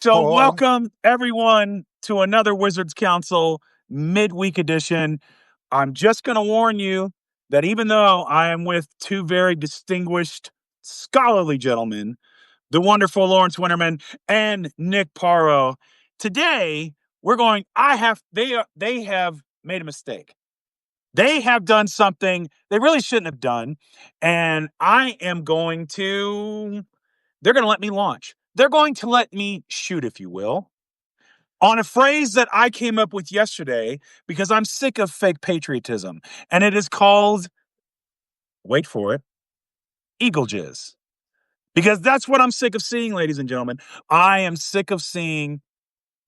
So welcome everyone to another Wizards Council midweek edition. I'm just going to warn you that even though I am with two very distinguished scholarly gentlemen, the wonderful Lawrence Winterman and Nick Paro, today they have made a mistake. They have done something they really shouldn't have done, and they're going to let me launch. They're going to let me shoot, if you will, on a phrase that I came up with yesterday because I'm sick of fake patriotism. And it is called, wait for it, Eagle Jizz. Because that's what I'm sick of seeing, ladies and gentlemen. I am sick of seeing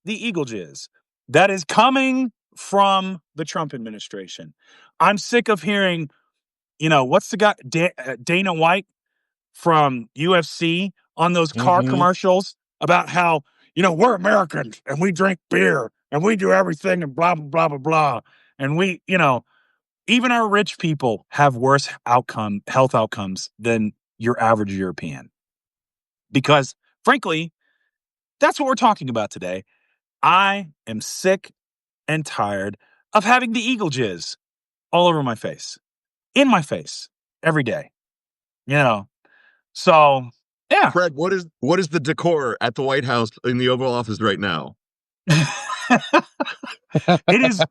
the Eagle Jizz that is coming from the Trump administration. I'm sick of hearing, what's the guy, Dana White from UFC on those car commercials about how, we're Americans and we drink beer and we do everything and blah, blah, blah, blah, blah. And we, even our rich people have worse health outcomes than your average European. Because frankly, that's what we're talking about today. I am sick and tired of having the Eagle Jizz all over my face, in my face, every day. So yeah. Fred, what is the decor at the White House in the Oval Office right now? It is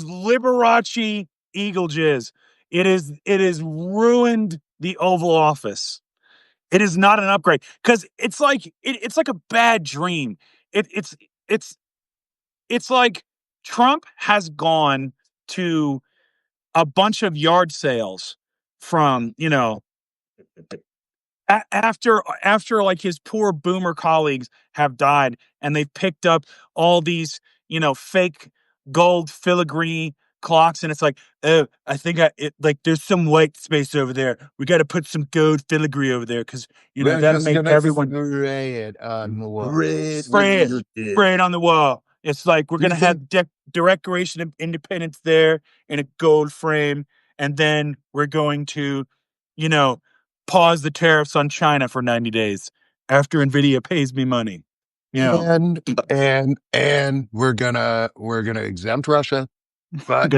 Liberace Eagle Jizz. It is ruined the Oval Office. It is not an upgrade because it's like a bad dream. It's like Trump has gone to a bunch of yard sales from, after like his poor boomer colleagues have died and they've picked up all these, fake gold filigree clocks. And it's like, oh, I think there's some white space over there. We got to put some gold filigree over there because, that'll make everyone spray it on the wall. Spray it on the wall. It's like we're going to have Declaration of Independence there in a gold frame. And then we're going to, pause the tariffs on China for 90 days after NVIDIA pays me money. And we're gonna exempt Russia, but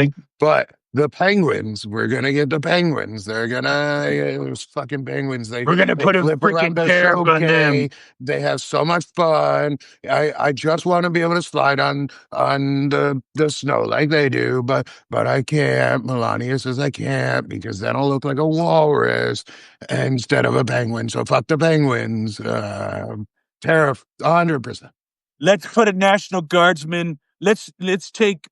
the penguins, we're gonna get the penguins. They're those fucking penguins. We're gonna put a freaking tariff on them. They have so much fun. I just want to be able to slide on the snow like they do, but I can't. Melania says I can't because then I'll look like a walrus instead of a penguin. So fuck the penguins. Tariff 100%. Let's put a National Guardsman. Let's take,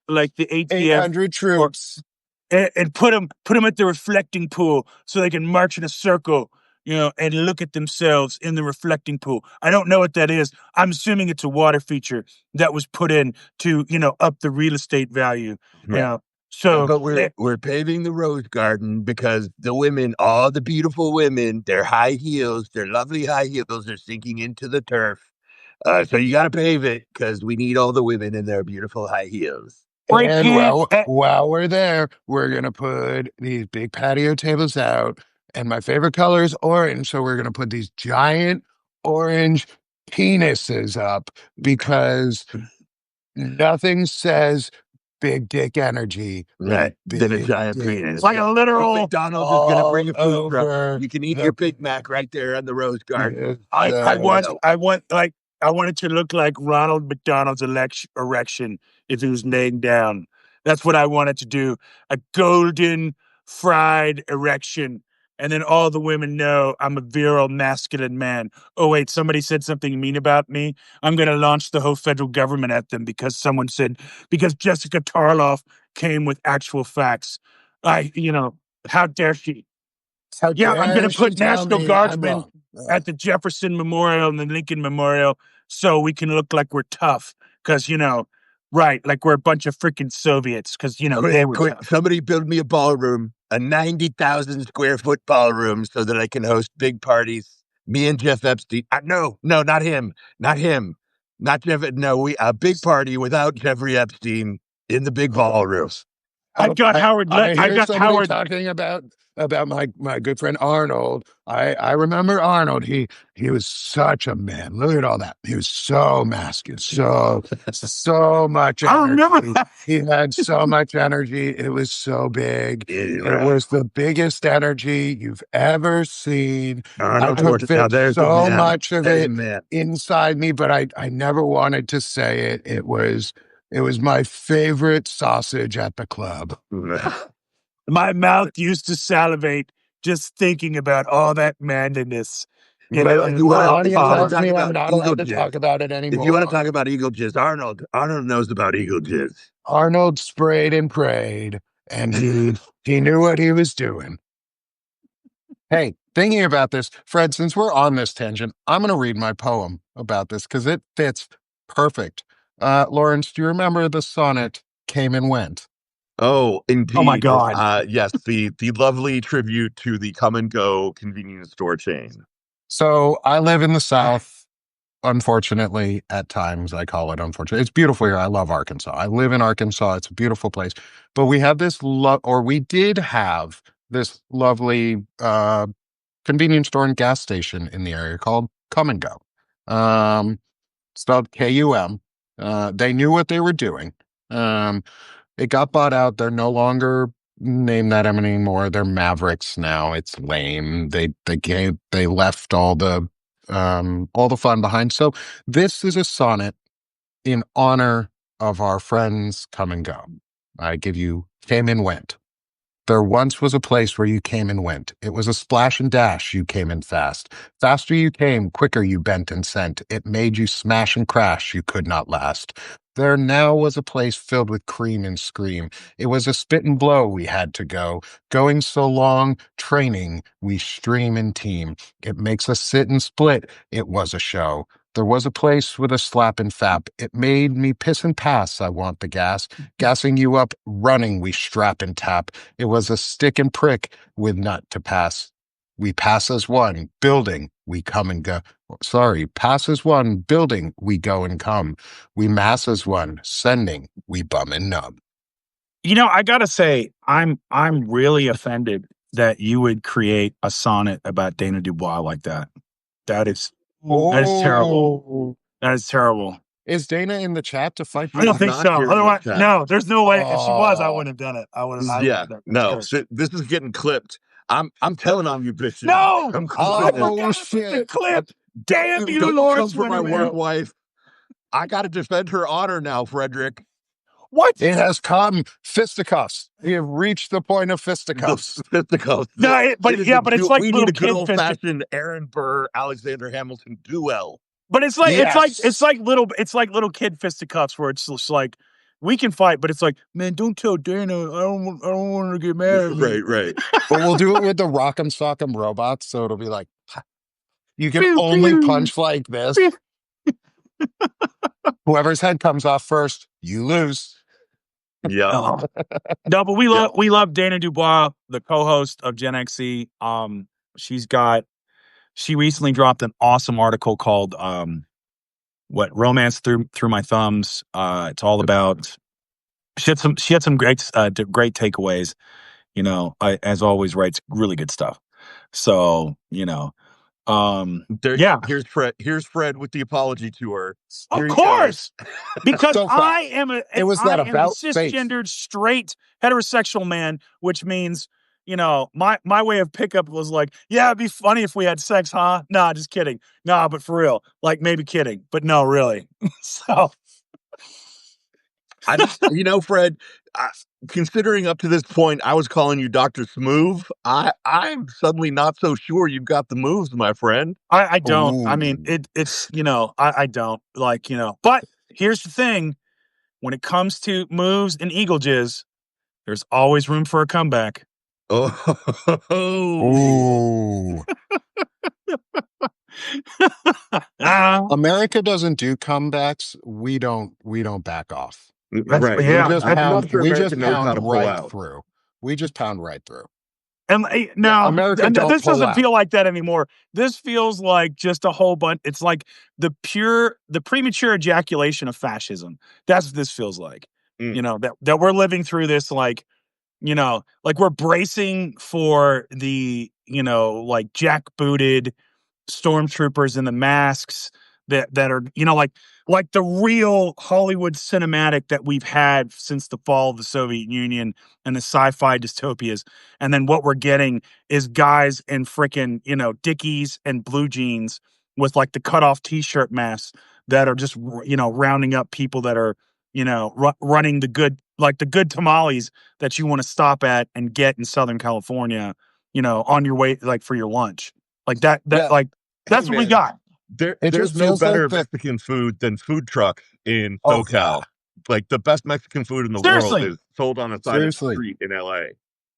like the ATF 800 troops and put them at the reflecting pool so they can march in a circle, and look at themselves in the reflecting pool. I don't know what that is. I'm assuming it's a water feature that was put in to, up the real estate value. Right. So, but we're paving the rose garden because the women, all the beautiful women, their high heels, their lovely high heels are sinking into the turf. So you got to pave it because we need all the women in their beautiful high heels. And while we're there, we're going to put these big patio tables out. And my favorite color is orange. So we're going to put these giant orange penises up because nothing says big dick energy. Right. Than a giant penis. Like a literal. McDonald's is going to bring a food truck. You can eat your Big Mac right there on the Rose Garden. I want it to look like Ronald McDonald's erection if he was laying down. That's what I want it to do. A golden fried erection. And then all the women know I'm a virile, masculine man. Oh, wait, somebody said something mean about me. I'm going to launch the whole federal government at them because because Jessica Tarloff came with actual facts. How dare she? I'm going to put National Guardsmen at the Jefferson Memorial and the Lincoln Memorial so we can look like we're tough. Because, like we're a bunch of freaking Soviets. Because, they were tough. Somebody build me a ballroom, a 90,000 square foot ballroom so that I can host big parties. Me and Jeff Epstein. No, not him. Not him. Not Jeff. No, a big party without Jeffrey Epstein in the big ballrooms. I've got Howard. I I hear got somebody Howard. talking about my good friend Arnold. I remember Arnold. He was such a man. Look at all that. He was so masculine, so much I remember energy. that. He had so much energy. It was so big. It Right. was the biggest energy you've ever seen. I Arnold could Schwarzenegger. Now fit there's a so man. much of There's a it man. inside me, but I never wanted to say it. It was my favorite sausage at the club. My mouth used to salivate just thinking about all that manliness. But if you My want audience to tells talk me I'm about not Eagle allowed to Jizz, talk about it if you want to anymore. talk about Eagle Jizz, Arnold knows about Eagle Jizz. Arnold sprayed and prayed, and he knew what he was doing. Hey, thinking about this, Fred, since we're on this tangent, I'm going to read my poem about this because it fits perfect. Lawrence, do you remember the sonnet Came and Went? Oh, Oh my indeed. God. Yes, the lovely tribute to the come and go convenience store chain. So I live in the South. Unfortunately, at times I call it unfortunate. It's beautiful here. I love Arkansas. I live in Arkansas. It's a beautiful place. But we have this we did have this lovely convenience store and gas station in the area called Come and Go. Spelled KUM. They knew what they were doing. It got bought out. They're no longer named that anymore. They're Mavericks now. It's lame. They left all the fun behind. So this is a sonnet in honor of our friends Come and Go. I give you Came and Went. There once was a place where you came and went. It was a splash and dash, you came in fast. Faster you came, quicker you bent and sent. It made you smash and crash, you could not last. There now was a place filled with cream and scream. It was a spit and blow we had to go. Going so long, training, we stream and team. It makes us sit and split. It was a show. There was a place with a slap and fap. It made me piss and pass. I want the gas. Gassing you up, running, we strap and tap. It was a stick and prick with nut to pass. We pass as one, building, we come and go. Sorry, pass as one, building, we go and come. We mass as one, sending, we bum and nub. You know, I gotta say, I'm really offended that you would create a sonnet about Dana Dubois like that. That is terrible. That is terrible. Is Dana in the chat to fight? I don't think not so. here in the Otherwise, chat. no, there's no way. If she was, I Oh. wouldn't have done it. I would have. Yeah, That's no. good. So this is getting clipped. I'm telling on you, bitches. No! I'm I clipping it. forgot the clip. Damn you, Don't Lawrence come for my Winterman. work wife. I got to defend her honor now, Frederick. What? It has come. Fisticuffs. We have reached the point of fisticuffs. Fisticuffs. No, but it's like we little need a good kid old fisticuffs. fashioned Aaron Burr, Alexander Hamilton duel. But it's like Yes. it's like little kid fisticuffs where it's just like we can fight, but it's like, man, don't tell Dana. I don't want her to get mad at me. Right. But we'll do it with the Rock'em Sock'em robots, so it'll be like you can only punch like this. Whoever's head comes off first, you lose. Yeah. Oh. No, but we love Dana Dubois, the co-host of Gen XC. She recently dropped an awesome article called Romance Through My Thumbs. It's all about she had some great takeaways. You know, as always, writes really good stuff. So, you know, yeah. Here's Fred with the apology tour. Of course, because So I am a cisgendered, straight, heterosexual man, which means, you know, my way of pickup was like, yeah, it'd be funny if we had sex, huh? Nah, just kidding. Nah, but for real, like maybe kidding, but no, really. So, Fred, considering up to this point, I was calling you Dr. Smooth. I'm suddenly not so sure you've got the moves, my friend. I don't. Ooh. I mean, it's you know, I don't like, you know. But here's the thing: when it comes to moves and Eagle Jizz, there's always room for a comeback. Ooh. America doesn't do comebacks. We don't back off. Right. Yeah. We just pound right through. We just pound right through. And now, America this doesn't out. feel like that anymore. This feels like just a whole bunch. It's like the premature ejaculation of fascism. That's what this feels like. You know, that we're living through this, like, like we're bracing for the, like jackbooted stormtroopers in the masks that are, like the real Hollywood cinematic that we've had since the fall of the Soviet Union and the sci-fi dystopias. And then what we're getting is guys in freaking, Dickies and blue jeans with like the cutoff t-shirt masks that are just, rounding up people that are, running the good tamales that you want to stop at and get in Southern California, on your way, like for your lunch. Like Yeah. like, that's Hey, what we man, got. there's no better Mexican food than food trucks in Oh, SoCal. Like the best Mexican food in the world Seriously. is sold on the side of the street in LA.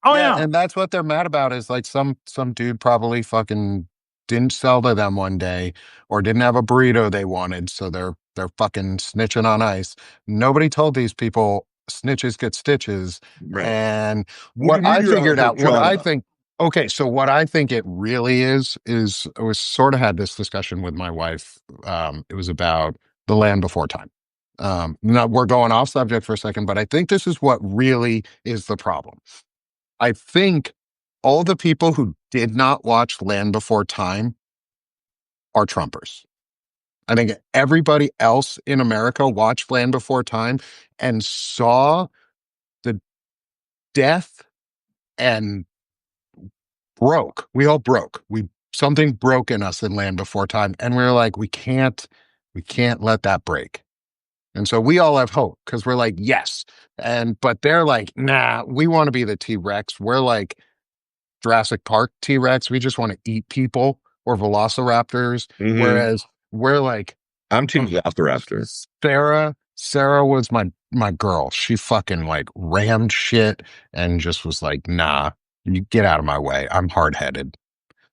Oh, yeah, yeah. and that's what they're mad about is like some dude probably fucking didn't sell to them one day or didn't have a burrito they wanted, so they're fucking snitching on ice. Nobody told these people snitches get stitches. Right. And What what I figured out, what I China. think, okay, so what I think it really is I was sort of had this discussion with my wife. It was about the land before time. Now we're going off subject for a second, but I think this is what really is the problem. I think all the people who did not watch Land Before Time are Trumpers. I think everybody else in America watched Land Before Time and saw the death and broke. We all broke. Something broke in us in Land Before Time. And we were like, we can't let that break. And so we all have hope because we're like, yes. But they're like, nah, we want to be the T-Rex. We're like Jurassic Park T-Rex. We just want to eat people or velociraptors. Mhm. Whereas we're like, I'm Team Velociraptor. Sarah was my girl. She fucking like rammed shit and just was like, nah, you get out of my way. I'm hard-headed.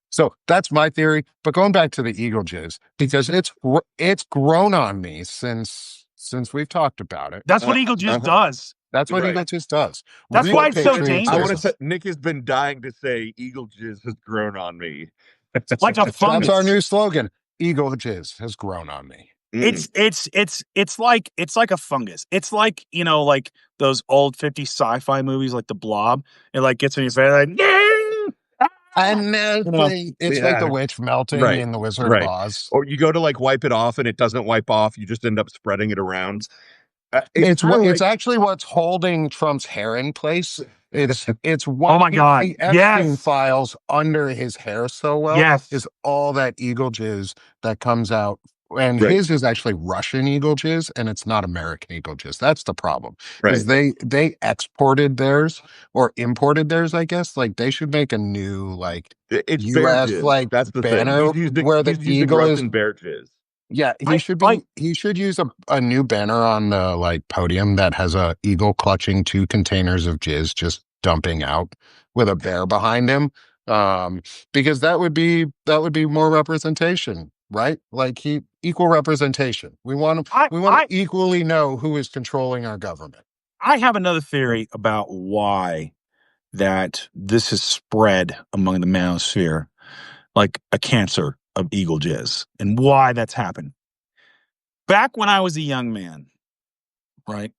So that's my theory. But going back to the Eagle Jizz, because it's grown on me since we've talked about it. That's what Eagle Jizz does. That's what Right. Eagle Jizz does. That's Real why it's so patriotism. I want dangerous. to say Nick has been dying to say Eagle Jizz has grown on me. Like a fungus. That's our new slogan. Eagle Jizz has grown on me. It's like a fungus. It's like, like those old 50s sci-fi movies like The Blob. It like gets in your face like, And it's like the witch melting Right. in The Wizard of Right. Oz. Or you go to like wipe it off and it doesn't wipe off. You just end up spreading it around. It's actually what's holding Trump's hair in place. It's what Oh my God. the Epstein files under his hair so well. Yes. Is all that Eagle Jizz that comes out. And Right. his is actually Russian Eagle Jizz, and it's not American Eagle Jizz. That's the problem. Right. Is they exported theirs or imported theirs, I guess. Like they should make a new like it's US bear jizz. like That's the banner thing. where the eagle is bear jizz. Yeah, he should use a new banner on the like podium that has a eagle clutching 2 containers of jizz just dumping out with a bear behind him. Because that would be more representation, right? Like equal representation. We want to equally know who is controlling our government. I have another theory about why that this has spread among the manosphere like a cancer of Eagle Jizz and why that's happened. Back when I was a young man, right,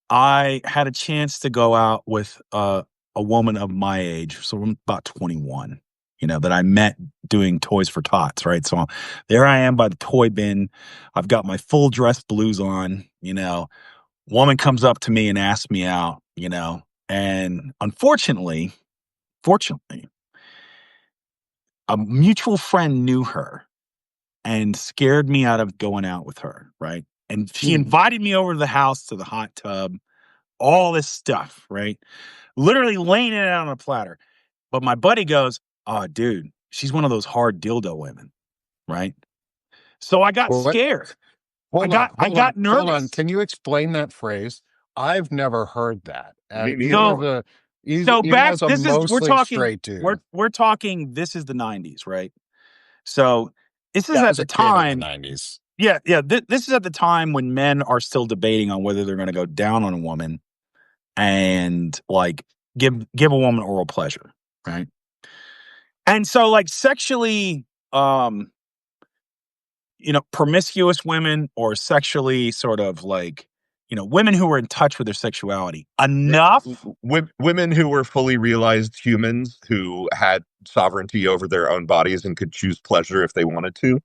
I had a chance to go out with a woman of my age, so I'm about 21, that I met doing Toys for Tots, right? So there I am by the toy bin. I've got my full dress blues on, woman comes up to me and asks me out, and fortunately, a mutual friend knew her and scared me out of going out with her, right? And she invited me over to the house to the hot tub, all this stuff, right? Literally laying it out on a platter. But my buddy goes, "Oh, dude, she's one of those hard dildo women," right? So I got scared. I got nervous. Hold on. Can you explain that phrase? I've never heard that. Me neither. We're talking straight dude. We're talking this is the 90s, right? So this is I at was the a kid time. in the 90s. Yeah. This is at the time when men are still debating on whether they're going to go down on a woman and like give a woman oral pleasure, right? And so like sexually promiscuous women or sexually sort of like women who were in touch with their sexuality enough. Women who were fully realized humans who had sovereignty over their own bodies and could choose pleasure if they wanted to.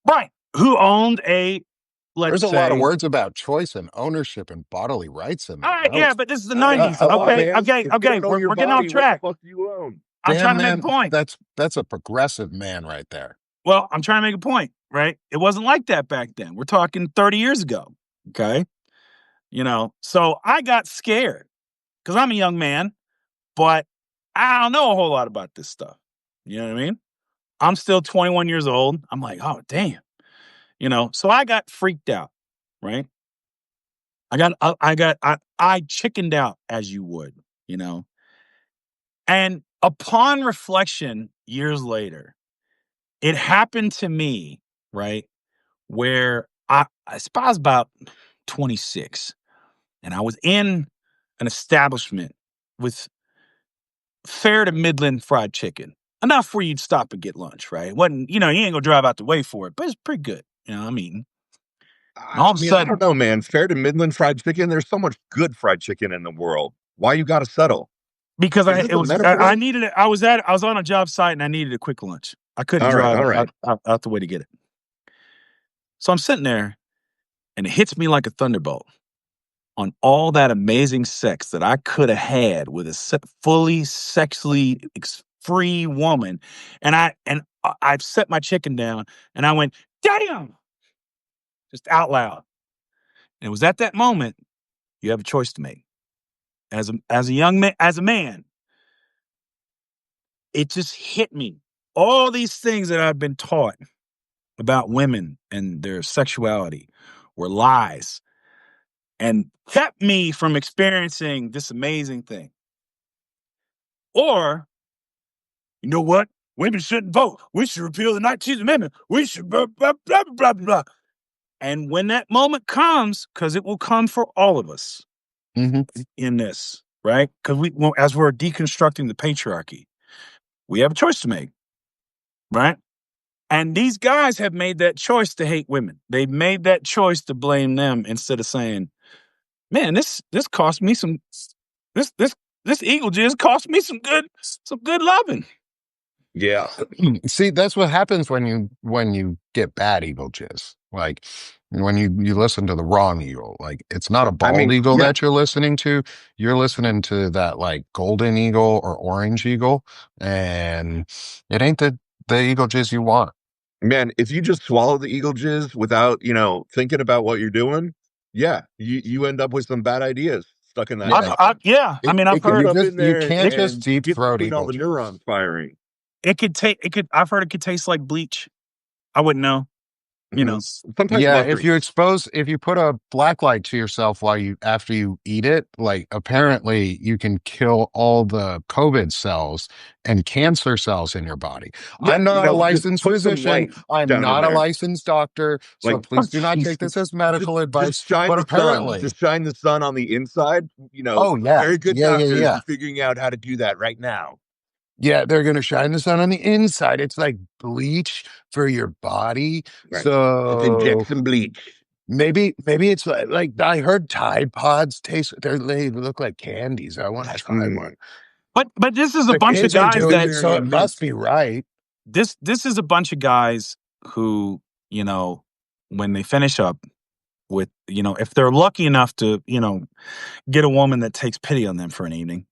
Right. Who owned There's a lot of words about choice and ownership and bodily rights in there. All right, yeah, but this is the I- 90s. I- I- Okay, man, okay, if you okay. don't own We're your getting off body, track. what the fuck do you own? I'm trying to man, make a point. That's a progressive man right there. Well, I'm trying to make a point, right? It wasn't like that back then. We're talking 30 years ago. Okay. So I got scared because I'm a young man, but I don't know a whole lot about this stuff. You know what I mean? I'm still 21 years old. I'm like, oh, damn. So I got freaked out, right? I chickened out, as you would, and upon reflection years later, it happened to me, right? Where I was about 26 and I was in an establishment with fair to Midland fried chicken. Enough where you'd stop and get lunch, right? It wasn't, you ain't gonna drive out the way for it, but it's pretty good. I'm eating. And all of a I sudden, don't know, man. Fair to Midland fried chicken. There's so much good fried chicken in the world. Why you got to settle? because Is this a metaphor? I needed it. I was on a job site and I needed a quick lunch. I couldn't drive out the way to get it. So I'm sitting there and it hits me like a thunderbolt on all that amazing sex that I could have had with a fully sexually free woman. And I've set my chicken down and I went, damn, just out loud. And it was at that moment you have a choice to make. As a young man, as a man, it just hit me. All these things that I've been taught about women and their sexuality were lies and kept me from experiencing this amazing thing. Or, you know what? Women shouldn't vote. We should repeal the 19th Amendment. We should blah, blah, blah, blah, blah. And when that moment comes, because it will come for all of us in this, right? Because as we're deconstructing the patriarchy, we have a choice to make, right? And these guys have made that choice to hate women. They've made that choice to blame them instead of saying, man, this cost me some, this Eagle Jizz cost me some good loving. Yeah. See, that's what happens when you get bad Eagle Jizz. Like when you listen to the wrong eagle. Like it's not a bald eagle that you're listening to. You're listening to that like golden eagle or orange eagle, and it ain't the Eagle Jizz you want. Man, if you just swallow the Eagle Jizz without, thinking about what you're doing, you end up with some bad ideas stuck in that. I've heard you can't just deep throat all Eagle the Jizz. neurons firing. I've heard it could taste like bleach. I wouldn't know. Sometimes if you put a black light to yourself after you eat it, like apparently you can kill all the COVID cells and cancer cells in your body. I'm not a licensed physician. I'm not a licensed doctor. So please do not take this as medical advice. But apparently, just shine the sun on the inside. Oh yeah, very good doctors are figuring out how to do that right now. Yeah, they're going to shine the sun on the inside. It's like bleach for your body. Right. So inject some bleach. Maybe it's like I heard Tide Pods they look like candies. I want to try one. But this is a bunch of guys so it must be right. This is a bunch of guys who, when they finish up with, if they're lucky enough to, get a woman that takes pity on them for an evening,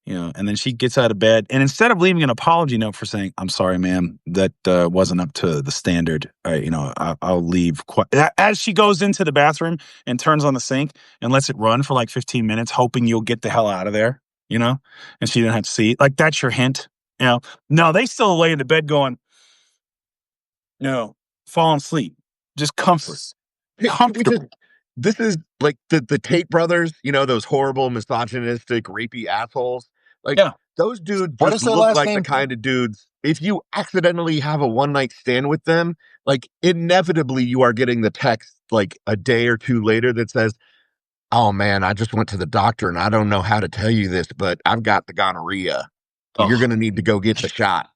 and then she gets out of bed. And instead of leaving an apology note for saying, I'm sorry, ma'am, that wasn't up to the standard, I'll leave. As she goes into the bathroom and turns on the sink and lets it run for like 15 minutes, hoping you'll get the hell out of there, and she didn't have to see it. Like, that's your hint. No, they still lay in the bed going, falling asleep. Just comfort. Comfortable. This is like the Tate brothers, those horrible, misogynistic, rapey assholes. Like, those dudes just look like the kind of dudes, if you accidentally have a one-night stand with them, like, inevitably you are getting the text, like, a day or two later that says, oh, man, I just went to the doctor and I don't know how to tell you this, but I've got the gonorrhea. You're going to need to go get the shot.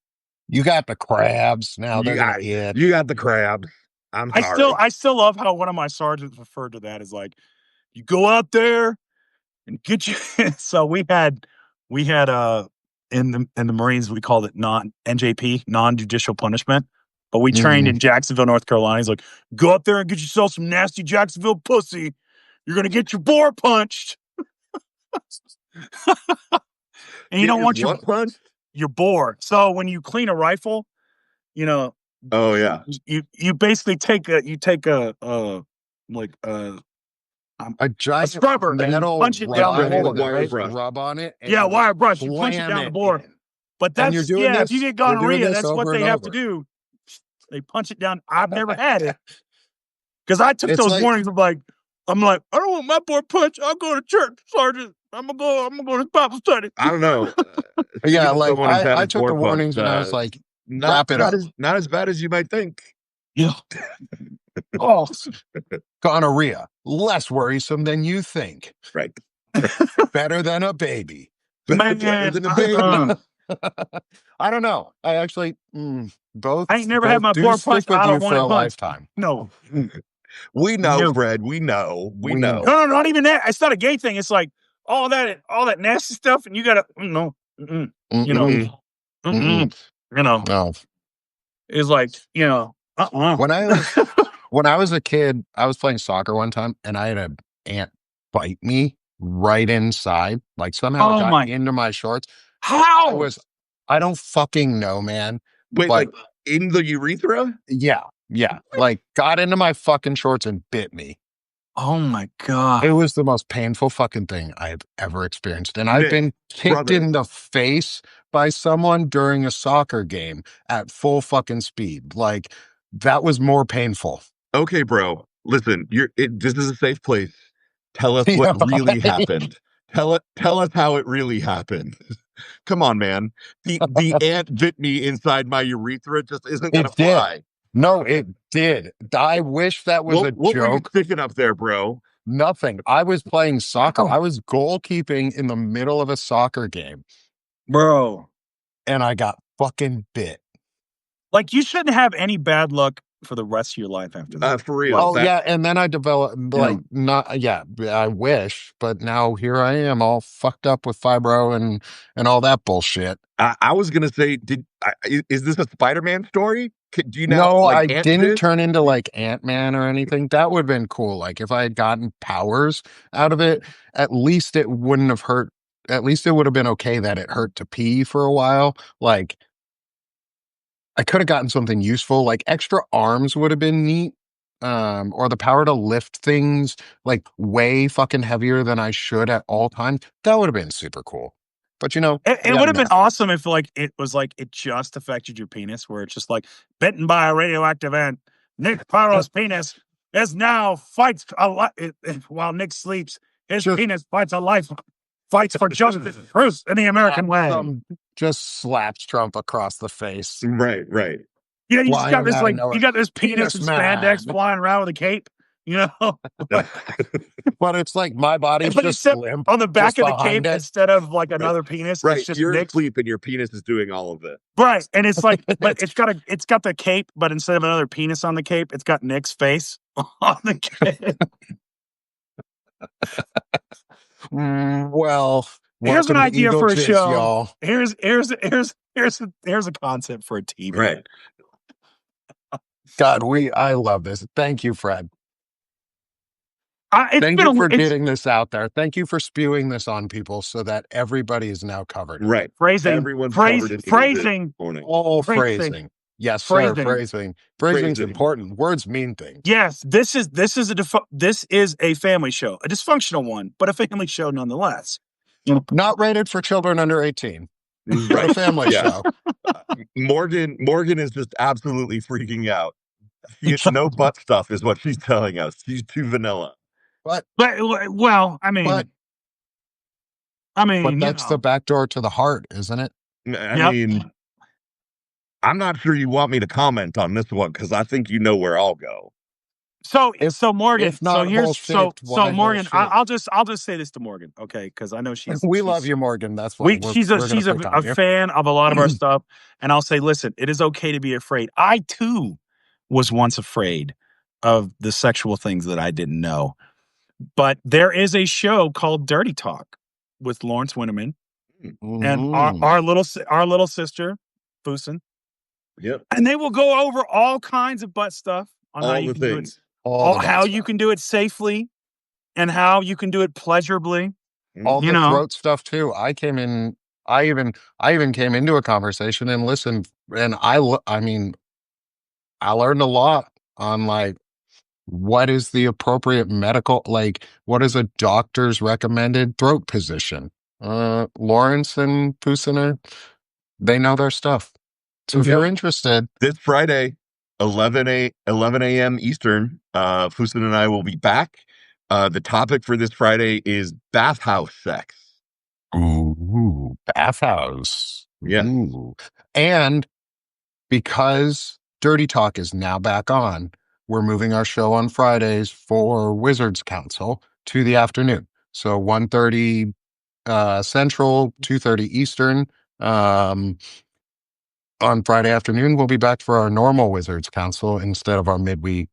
You got the crabs. Now they're going to You got the crabs. I'm sorry. I still love how one of my sergeants referred to that as like, You go out there and get you. So we had in the Marines, we called it NJP, non-judicial punishment. But we trained in Jacksonville, North Carolina. He's like, go out there and get yourself some nasty Jacksonville pussy. You're gonna get your boar punched. And you don't want your punched? Your boar. So when you clean a rifle, Oh yeah, you basically take a giant scrubber metal punch it down the hole, wire brush. rub on it. Yeah, wire brush. You punch it down the bore. But And you're that's doing if you this- get gonorrhea, that's over what they and have over. to do. They punch it down. I've never had it because I took It's those like- warnings. I'm like, I don't want my boy punched. I'll go to church, Sergeant. I'm gonna go to Bible study. I don't know. Yeah, Even like someone who's had I his took the boar warnings punched, and I was like, not wrap it up. not as bad as you might think. Yeah. Oh, Gonorrhea, less worrisome than you think. Right. Better than a baby. man, Better than a baby. I don't know. I actually both. I ain't never had both my do boar stick punched. with I you don't for want a it punched. lifetime. No. We know, No. Fred. We know. We We know. No, not even that. It's not a gay thing. It's like all that nasty stuff, and you gotta no, Mm-mm. No. It's like When I was a kid, I was playing soccer one time, and I had an ant bite me right inside. Like somehow it got into my shorts. How? I don't fucking know, man. Wait, But- like in the urethra? Yeah. Like got into my fucking shorts and bit me. Oh my god! It was the most painful fucking thing I've ever experienced. And I've Nick, been kicked brother. in the face by someone during a soccer game at full fucking speed. Like that was more painful. Okay, bro. Listen, this is a safe place. Tell us Yeah, what really right. happened. Tell us how it really happened. Come on, man. The ant bit me inside my urethra just isn't gonna It did. fly. No, it did. I wish that was a What were you joke. sticking up there, bro? Nothing. I was playing soccer. Oh. I was goalkeeping in the middle of a soccer game, Bro, and I got fucking bit. like you shouldn't have any bad luck for the rest of your life after that. For real. Oh yeah, and then I developed Yeah. I wish, but now here I am, all fucked up with fibro and all that bullshit. I was gonna say, is this a Spider-Man story? Do you now? No, like, I ant didn't this? turn into like Ant-Man or anything. That would have been cool. Like if I had gotten powers out of it, at least it wouldn't have hurt. At least it would have been okay that it hurt to pee for a while. Like I could have gotten something useful, like extra arms would have been neat. Or the power to lift things like way fucking heavier than I should at all times. That would have been super cool. But It would have been awesome if it was like it just affected your penis, where it's just like bitten by a radioactive ant. Nick Paro's penis is now fights a lot while Nick sleeps. His penis fights for justice, truth in the American way. Just slaps Trump across the face. Right. You just flying got this out of like nowhere. you got this penis Penis and spandex man. flying around with a cape. But it's like my body's But just except limp. on the back just of the behind cape it. instead of like another penis. Right. It's just You're Nick's. asleep and your penis is doing all of it. Right. And it's like, but it's got the cape, but instead of another penis on the cape, it's got Nick's face on the cape. Well, Here's an welcome to idea Eagle for a Jizz, show. y'all. Here's a concept for a TV. Right. God, I love this. Thank you, Fred. It's Thank been you for it's getting this out there. Thank you for spewing this on people so that everybody is now covered. Right. phrasing. Everyone's covered in Phrasing. morning. All Phrasing. phrasing. Yes, sir. Phrasing. Phrasing's Phrasing. important. Words mean things. Yes, this is a family show, a dysfunctional one, but a family show nonetheless. Not rated for children under 18. Right. A family Yeah. show. Morgan is just absolutely freaking out. No butt stuff is what she's telling us. She's too vanilla. But Well, I mean, But that's you the know. back door to the heart, isn't it? I mean, I'm not sure you want me to comment on this one because I think you know where I'll go. So If- Morgan, if not hole-shaped, why Morgan, hole-shaped? I'll just say this to Morgan, okay? Because I know she's We love you, Morgan. That's why she's a fan of a lot of our stuff, and I'll say, listen, it is okay to be afraid. I too was once afraid of the sexual things that I didn't know, But there is a show called Dirty Talk with Lawrence Winterman and our little sister, Fusen. Yep. And they will go over all kinds of butt stuff on how you can do it, how you can do it safely and how you can do it pleasurably. All the throat stuff too. I even came into a conversation and listened, and I learned a lot on like what is the appropriate medical, like what is a doctor's recommended throat position. Lawrence and Pusiner, they know their stuff. So if you're interested, this Friday, 11 a.m. Eastern, Fusen and I will be back. The topic for this Friday is bathhouse sex. Ooh, bathhouse. Yeah. Ooh. And because Dirty Talk is now back on, we're moving our show on Fridays for Wizards Council to the afternoon. So 1:30 Central, 2:30 Eastern. On Friday afternoon, we'll be back for our normal Wizards Council instead of our midweek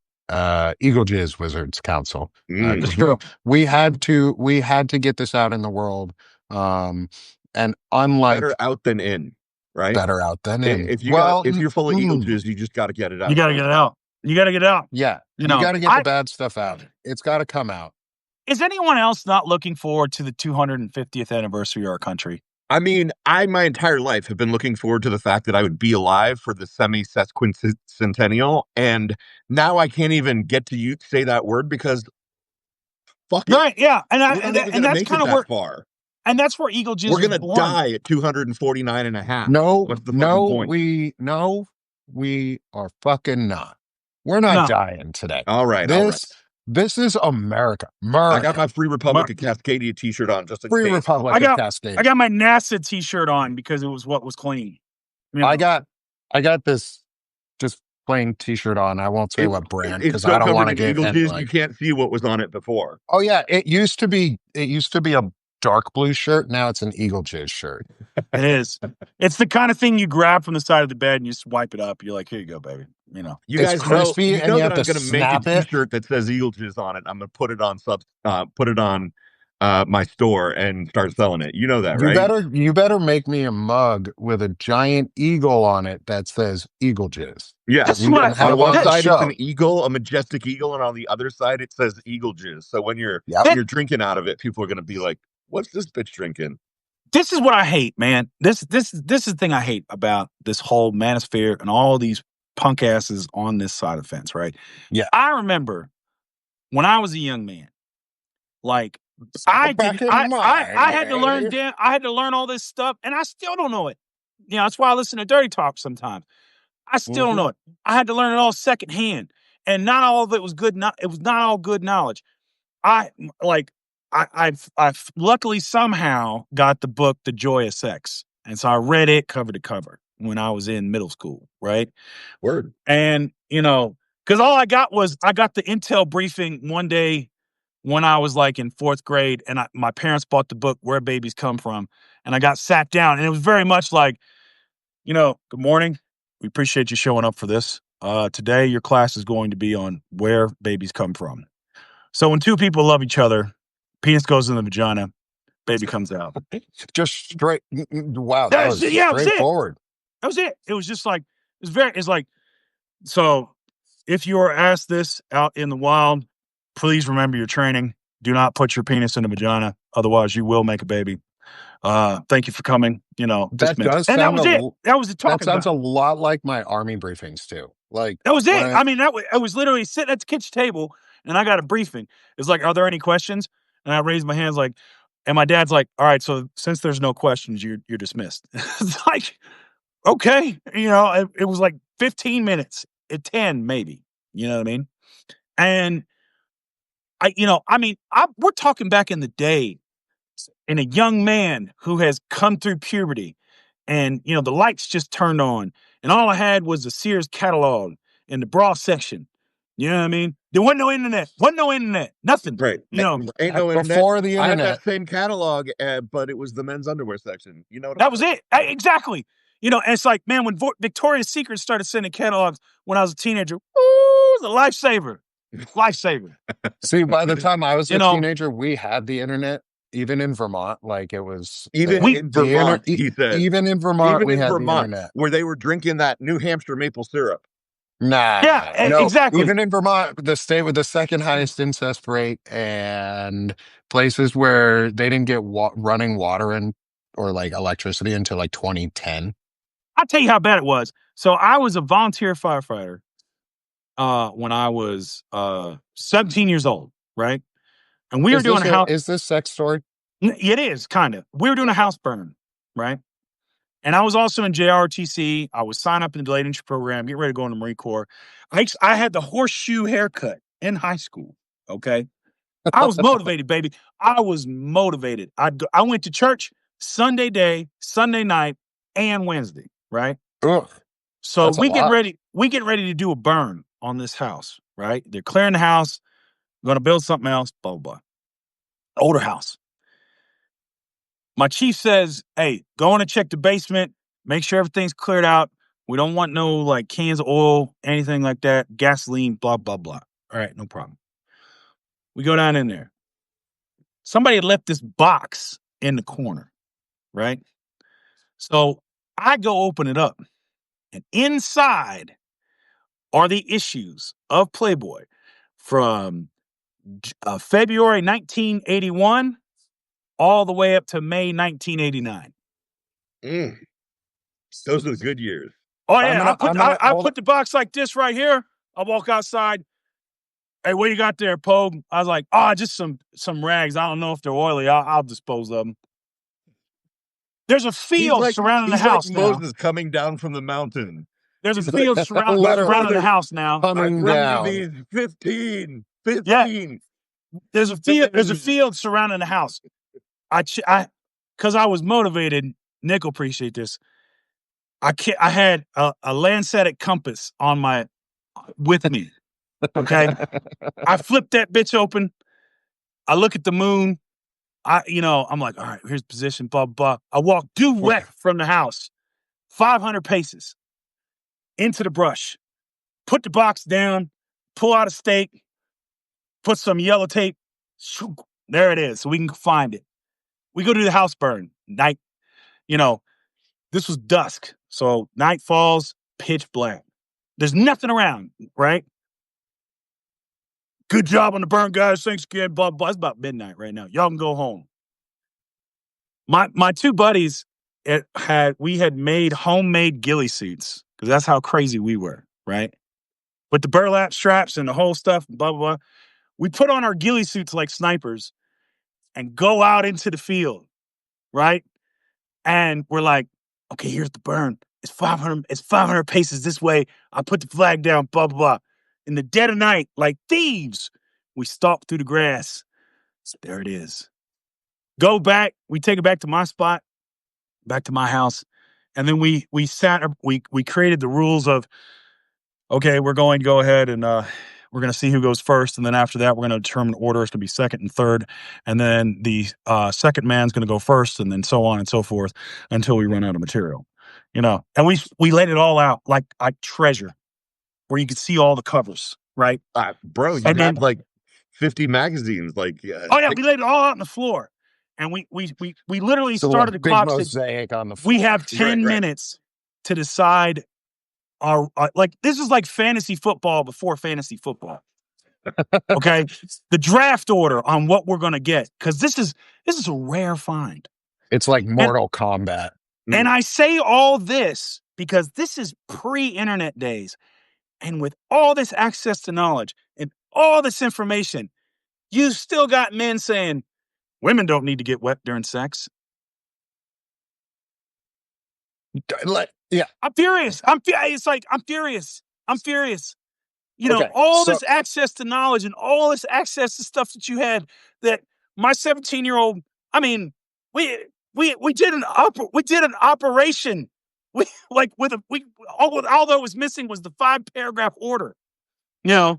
Eagle Jizz Wizards Council. We had to get this out in the world. And unlike better out than in, right? Better out than in. If you're full of Eagle Jizz, you just got to get it out. You got to get it out. You got to get it out. Yeah, you got to get the bad stuff out. It's got to come out. Is anyone else not looking forward to the 250th anniversary of our country? I mean, my entire life have been looking forward to the fact that I would be alive for the semi-sesquicentennial, and now I can't even get to say that word because fuck it. Right, yeah. And that's kind of where far. And that's where Eagle Jizz we're gonna die at 249 and a half. We are fucking not. We're not dying today. All right. This is America. I got my Free Republic of Cascadia t-shirt on just in case. Republic of Cascadia. I got my NASA t-shirt on because it was what was clean. You know? I got this just plain t-shirt on. I won't say what brand because I don't want to get Eagle Jizz. You can't see what was on it before. Oh yeah, it used to be a dark blue shirt. Now it's an Eagle Jizz shirt. It is. It's the kind of thing you grab from the side of the bed and you just wipe it up. You're like, here you go, baby. You know, you guys crispy, you know that I'm going to make a t-shirt that says Eagle Jizz on it. I'm going to put it on my store and start selling it. You know that, right? You better make me a mug with a giant eagle on it that says Eagle Jizz. Yeah, on one side it's an eagle, a majestic eagle, and on the other side it says Eagle Jizz. So when you're drinking out of it, people are going to be like, "What's this bitch drinking?" This is what I hate, man. This is the thing I hate about this whole manosphere and all these punk asses on this side of the fence, right? Yeah. I remember when I was a young man, like I had to learn all this stuff, and I still don't know it. You know, that's why I listen to Dirty Talk sometimes. I still don't know it. I had to learn it all secondhand, and not all of it was good. It was not all good knowledge. I've luckily somehow got the book The Joy of Sex, and so I read it cover to cover when I was in middle school, right? Word. And because all I got the intel briefing one day when I was like in fourth grade, and my parents bought the book Where Babies Come From, and I got sat down, and it was very much like, good morning. We appreciate you showing up for this. Today, your class is going to be on where babies come from. So when two people love each other, penis goes in the vagina, baby comes out. Just straight. Wow. That was straightforward. That was it. It was just like, so if you are asked this out in the wild, please remember your training. Do not put your penis in a vagina. Otherwise you will make a baby. Thank you for coming. That does and sound that was it. That was the talk. That sounds a lot like my Army briefings too. Like that was it. I was literally sitting at the kitchen table and I got a briefing. It's like, are there any questions? And I raised my hands and my dad's like, all right, so since there's no questions, you're dismissed. It's like, okay. It was like 15 minutes at 10, maybe, you know what I mean? And we're talking back in the day in a young man who has come through puberty and, the lights just turned on and all I had was a Sears catalog in the bra section. You know what I mean? There wasn't no internet, nothing. Right. Ain't no internet. Before the internet. I had that same catalog, but it was the men's underwear section. That was it. Exactly. And it's like, man, when Victoria's Secret started sending catalogs when I was a teenager, it was a lifesaver. Lifesaver. See, by the time I was You a know, teenager, we had the internet, even in Vermont. Like it was Even we in Vermont, he said. even in Vermont, Even we in had the Vermont, internet. where they were drinking that New Hampshire maple syrup. Nah, no. exactly. Even in Vermont, the state with the second highest incest rate, and places where they didn't get running water and or like electricity until like 2010. I'll tell you how bad it was. So I was a volunteer firefighter when I was 17 years old, right? And we were doing a house. Is this sex story? It is kind of. We were doing a house burn, right? And I was also in JRTC. I was signed up in the delayed entry program, get ready to go in the Marine Corps. I had the horseshoe haircut in high school. Okay, I was motivated, baby. I was motivated. I went to church Sunday day, Sunday night, and Wednesday, right? Ugh, So that's a we get lot. ready. We get ready to do a burn on this house, right? They're clearing the house, going to build something else. Blah blah blah. Older house. My chief says, "Hey, go in and check the basement. Make sure everything's cleared out. We don't want no like cans of oil, anything like that, gasoline, blah blah blah." All right, no problem. We go down in there. Somebody had left this box in the corner, right? So I go open it up, and inside are the issues of Playboy from February 1981 all the way up to May 1989. Those are the good years. Oh yeah, I put the box like this right here. I walk outside. Hey, what you got there, Pogue? I was like, oh, just some rags. I don't know if they're oily. I'll dispose of them. There's a field surrounding the house like now. Moses coming down from the mountain. There's a field surrounding the house now. Coming down. These 15. Yeah. There's a field surrounding the house. Because I was motivated. Nick will appreciate this. I had a Landsat compass with me. Okay. I flipped that bitch open. I look at the moon. I'm like, all right, here's position, blah, blah. I walk due west from the house, 500 paces into the brush, put the box down, pull out a stake, put some yellow tape. There it is. So we can find it. We go to the house burn night. This was dusk. So night falls, pitch black. There's nothing around, right? Good job on the burn, guys. Thanks again. Blah, blah. It's about midnight right now. Y'all can go home. My two buddies we had made homemade ghillie suits because that's how crazy we were, right? With the burlap straps and the whole stuff, blah, blah, blah. We put on our ghillie suits like snipers and go out into the field, right? And we're like, okay, here's the burn. It's 500 paces this way. I put the flag down, blah, blah, blah. In the dead of night, like thieves, we stalk through the grass. So there it is. Go back. We take it back to my spot, back to my house. And then we created the rules of, okay, we're going to go ahead and we're going to see who goes first. And then after that, we're going to determine order. It's going to be second and third. And then the second man's going to go first, and then so on and so forth until we run out of material. And we laid it all out like treasure, where you could see all the covers, right? Bro, you had like 50 magazines. Like, we laid it all out on the floor. And we literally started the clock. Mosaic on the floor. We have 10 minutes to decide our this is like fantasy football before fantasy football. Okay, the draft order on what we're going to get, because this is a rare find. It's like Mortal Kombat. And I say all this because this is pre-internet days, and with all this access to knowledge and all this information, you still got men saying women don't need to get wet during sex. Yeah, I'm furious. I'm furious. This access to knowledge and all this access to stuff that you had, that my 17-year-old, I mean, we did an operation. All that was missing was the 5-paragraph order. Yeah.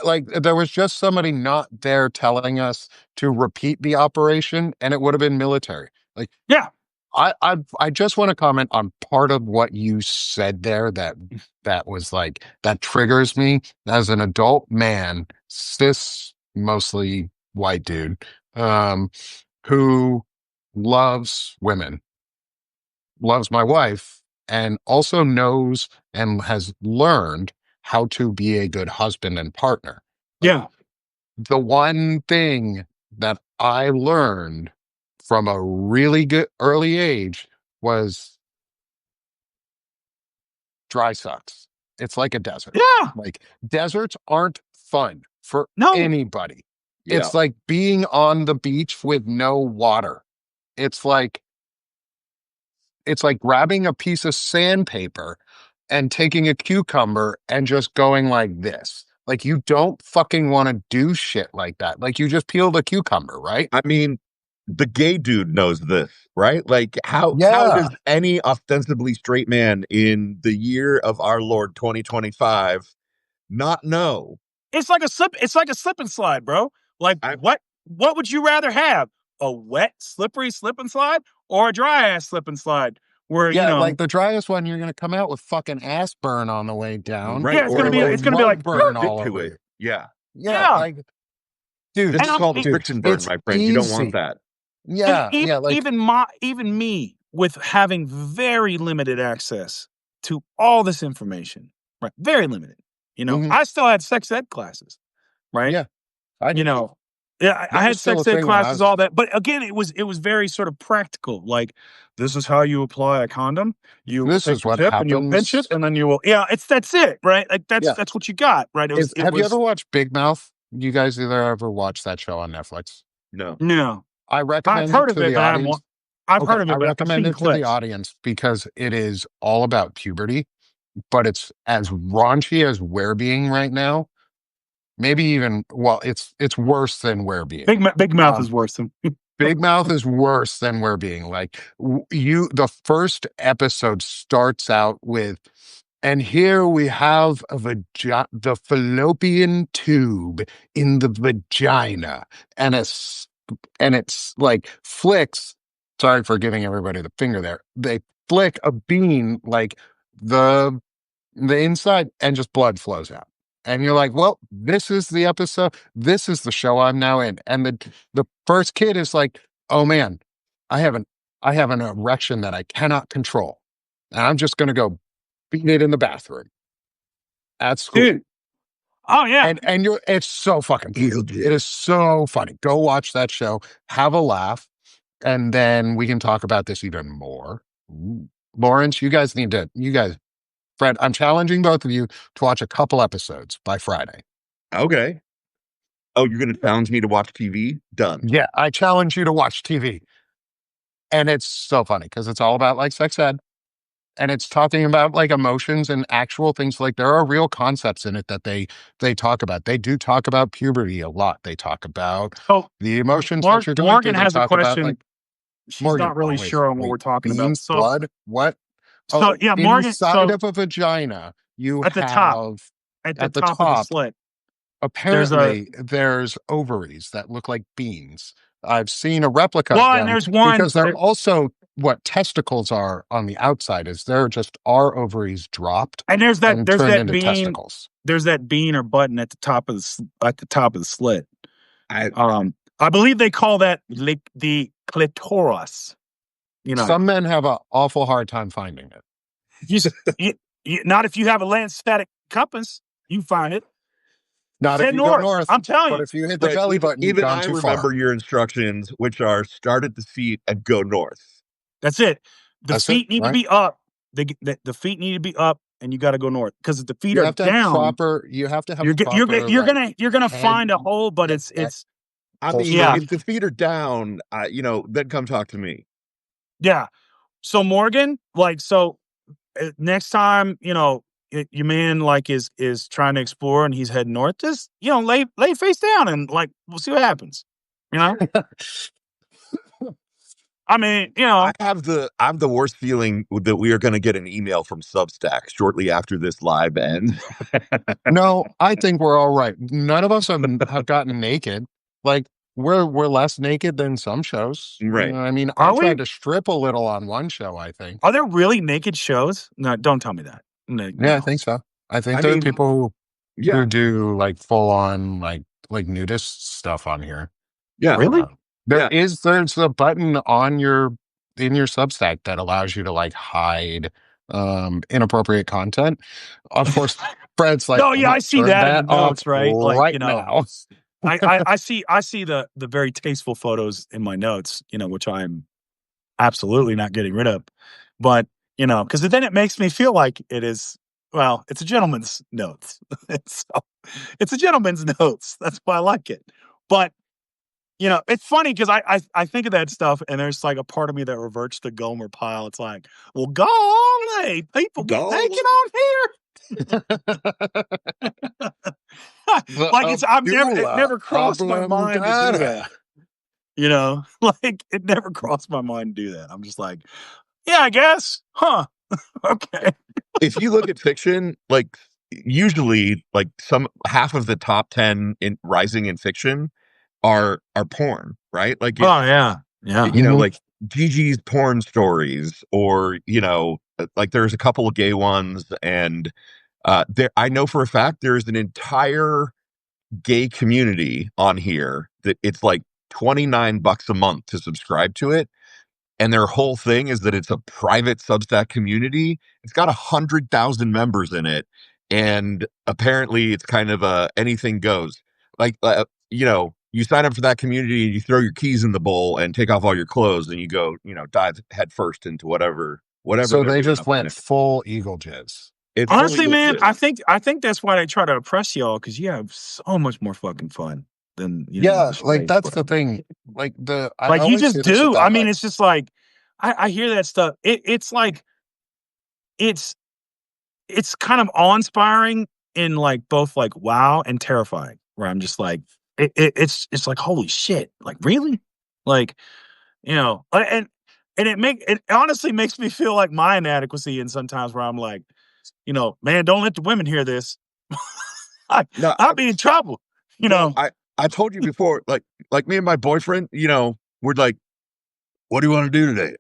Like there was just somebody not there telling us to repeat the operation, and it would have been military. Like, yeah. I just want to comment on part of what you said there that was like that triggers me as an adult man, cis, mostly white dude, um, who loves women, loves my wife, and also knows and has learned how to be a good husband and partner. Yeah. The one thing that I learned from a really good early age was dry sucks. It's like a desert. Yeah. Like deserts aren't fun for No. anybody. Yeah. It's like being on the beach with no water. It's like grabbing a piece of sandpaper and taking a cucumber and just going like this. Like you don't fucking want to do shit like that. Like you just peeled a cucumber, right? I mean, the gay dude knows this, right? Like how Yeah. does any ostensibly straight man in the year of our Lord 2025 not know? It's like a slip and slide, bro. Like I what would you rather have? A wet, slippery slip and slide or a dry ass slip and slide? Where, Yeah, like the driest one, you're gonna come out with fucking ass burn on the way down, right, yeah, or or it's gonna be like love burn stick all to over it. you. Yeah. Yeah, yeah. like, dude, This And is called a dude, friction burn, it's my friend. You don't want easy. that. and Yeah, yeah, like, even me with having very limited access to all this information, right? Very limited. mhm, I still had sex ed classes, right? yeah, I You did. know, yeah, I That had was still a sex ed thing when I classes, was. all that. But again, it was very sort of practical. Like, this is how you apply a condom. You This take is the what tip and you'll pinch it, happens. and then you will. Yeah, that's it, right? Like Yeah, that's what you got, right? It have you was ever watched Big Mouth? You guys either ever watched that show on Netflix? No. no. I I've recommend it heard of to it, the but audience. I've Okay, heard of I it, but I've recommend seen it to the clips. audience because it is all about puberty, but it's as raunchy as we're being right now. Maybe even, well, it's worse than we're being. Big Mouth Um, is worse than. Big Mouth is worse than we're being. Like the first episode starts out with, and here we have the fallopian tube in the vagina, and it's like flicks. Sorry for giving everybody the finger there. They flick a bean like the inside, and just blood flows out. And you're like, well, this is the episode. This is the show I'm now in. And the first kid is like, oh man, I have an I have an erection that I cannot control. And I'm just gonna go beat it in the bathroom at school. Dude. Oh yeah. And it's so fucking funny. Eagle It is so funny. Go watch that show, have a laugh, and then we can talk about this even more. Ooh. Lawrence, you guys, Fred, I'm challenging both of you to watch a couple episodes by Friday. Okay. Oh, you're gonna challenge me to watch TV? Done. Yeah, I challenge you to watch TV. And it's so funny because it's all about like sex ed, and it's talking about like emotions and actual things. Like there are real concepts in it that they talk about. They do talk about puberty a lot. They talk about So the emotions that you're going through. Morgan They has a talk about question. like She's Morgan, not really always sure on what wait, we're talking about. beans, blood, what? So Oh, yeah, Morgan. inside So of a vagina, you at the top, have at the at the top of the top, slit, there's a apparently there's ovaries that look like beans. I've seen a replica of well, and them there's one. because they're also what testicles are on the outside is they're just our ovaries dropped And and there's turned that into bean, testicles. there's that bean or button at the top of at the top of the slit. I I believe they call that the clitoris. Some men have an awful hard time finding it. Not if you have a land-static compass, you find it. Not if Head you go north. north, I'm telling but you. if you hit the Fred, belly button, you've even gone I too remember far. your instructions, which are start at the feet and go north. That's it. The That's it, feet need to right? be up. The feet need to be up, and you got to go north. Because if the feet You are have to have down, proper. You have to have proper you're gonna head, find a hole, but neck, it's I mean, yeah, holstering. if the feet are down, then come talk to me. yeah. So Morgan, like, next time your man like is trying to explore and he's heading north, just lay face down and like we'll see what happens. You know, I mean, I have the worst feeling that we are going to get an email from Substack shortly after this live ends. No, I think we're all right. None of us have gotten naked. Like we're less naked than some shows. Right. I mean, I Are we? tried to strip a little on one show, I think. Are there really naked shows? No, don't tell me that. No. Yeah, I think so. I think I there are mean, people who yeah, do like full on like nudist stuff on here. yeah, Really? yeah. There's a button on your in your Substack that allows you to like hide inappropriate content. Of course, Fred's like, No, I'm yeah, gonna I see turn that in the that off notes, right? Like, right now. I see the very tasteful photos in my notes, which I'm absolutely not getting rid of. But, because then it makes me feel like it is, well, it's a gentleman's notes. It's a gentleman's notes. That's why I like it. But, it's funny because I think of that stuff and there's like a part of me that reverts to Gomer Pyle. It's like, well, golly, people get naked on here. The Like it Abdullah never crossed my mind to do that. Oblongata. Like it never crossed my mind to do that. I'm just like, yeah, I guess. Huh. Okay. If you look at fiction, like usually like some half of the top 10 in rising in fiction are porn, right? Like Oh yeah. Yeah. Mhm. like Gigi's porn stories, or like there's a couple of gay ones, and there I know for a fact there's an entire gay community on here that it's like $29 a month to subscribe to it. And their whole thing is that it's a private Substack community. It's got 100,000 members in it, and apparently it's kind of a anything goes. Like you sign up for that community and you throw your keys in the bowl and take off all your clothes and you go, dive headfirst into whatever So they're they doing just up in went there. full Eagle Jizz. It's Honestly, fully man, legit. I think that's why they try to oppress y'all because you have so much more fucking fun than Yeah, the like straight that's the crowd. thing. I Like you always just say this do. I about mean, like it's just like I hear that stuff. It's like it's it's kind of awe-inspiring in like both like wow and terrifying. Where I'm just like it's like holy shit. Like really? Like and it honestly makes me feel like my inadequacy in sometimes where I'm like, man, don't let the women hear this. I, No, I'll be in trouble. You well, know, I told you before, like me and my boyfriend, we're like, what do you want to do today?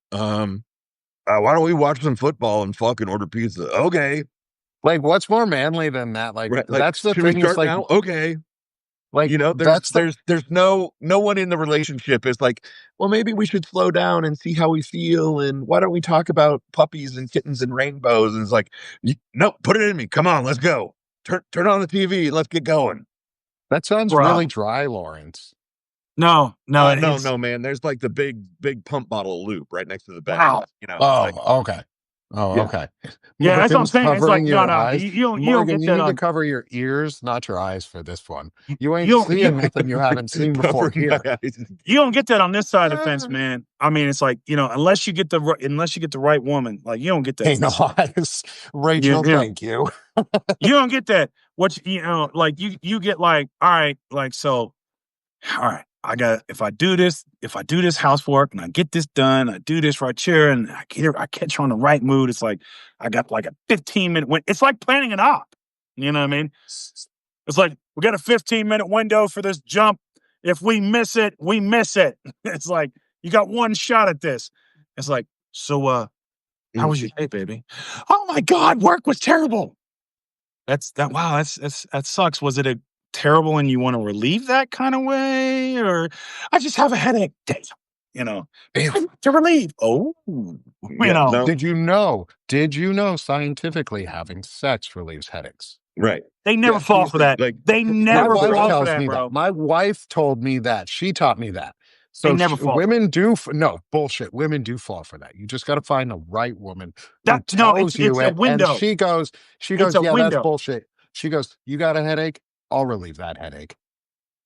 Why don't we watch some football and fucking order pizza? Okay. what's more manly than that? Like Right. Like, that's the should we thing is start now? Okay. There's that's the no one in the relationship is like, well, maybe we should slow down and see how we feel, and why don't we talk about puppies and kittens and rainbows? And it's like, no, put it in me. Come on, let's go. Turn on the TV and let's get going. that sounds bruh. really dry, Lawrence. No, it No, is. no, man. There's like the big pump bottle of lube right next to the bed. Wow. Like, Oh, okay. Oh, yeah. okay. Yeah, that's what I'm Morgan's saying. It's like covering your no, eyes. you don't Morgan, get you that need to on. cover your ears, not your eyes for this one. You You ain't don't seeing nothing you haven't seen before Covering my here. eyes. you don't get that on this side of the fence, man. I mean, it's like unless you get the right woman, like you don't get that. Hey, no eyes. Rachel, Yeah. thank you. You don't get that. Like you get like all right, like so. All right, if I do this housework and I get this done, I do this right here, and I catch her on the right mood. It's like I got like a 15-minute win. It's like planning an op. You know what I mean? It's like we got a 15-minute window for this jump. If we miss it, we miss it. It's like you got one shot at this. It's like, so how was your day, baby? Oh my God, work was terrible. Wow, that sucks. Was it a terrible and you want to relieve that kind of way? Or I just have a headache. Damn, to relieve. Oh, Yeah, no, Did you know scientifically having sex relieves headaches? right. they never fall for that. Like, They My never wife fall for tells that, me bro. that. My wife told me that. She taught me that. They So never fall for women do no bullshit. Women do fall for that. You just got to find the right woman who that. No, tells it's you a it. And window. she goes, It's a yeah, that's window. bullshit. She goes, you got a headache? I'll relieve that headache.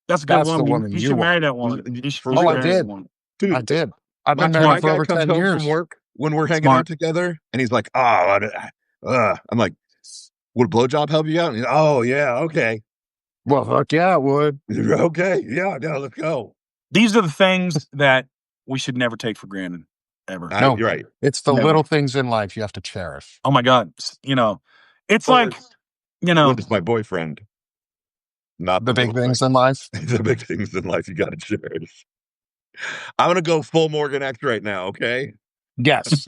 That's a good That's the woman. woman You you should marry want. that woman. You should For Oh, I real. marry that did. woman. Dude, I did. I've been That's married my for guy over comes 10 home years. from work when we're hanging Smart. out together, and he's like, I'm like, would a blowjob help you out? And he's, oh yeah, okay. Well, fuck yeah, it would. Okay, yeah, let's go. These are the things that we should never take for granted, ever. No, You're right. it's the Never. little things in life you have to cherish. Oh my God. It's Or like, What is my boyfriend? Not The big little things in life. The big things in life you got to cherish. I'm gonna go full Morgan X right now. Okay. Yes.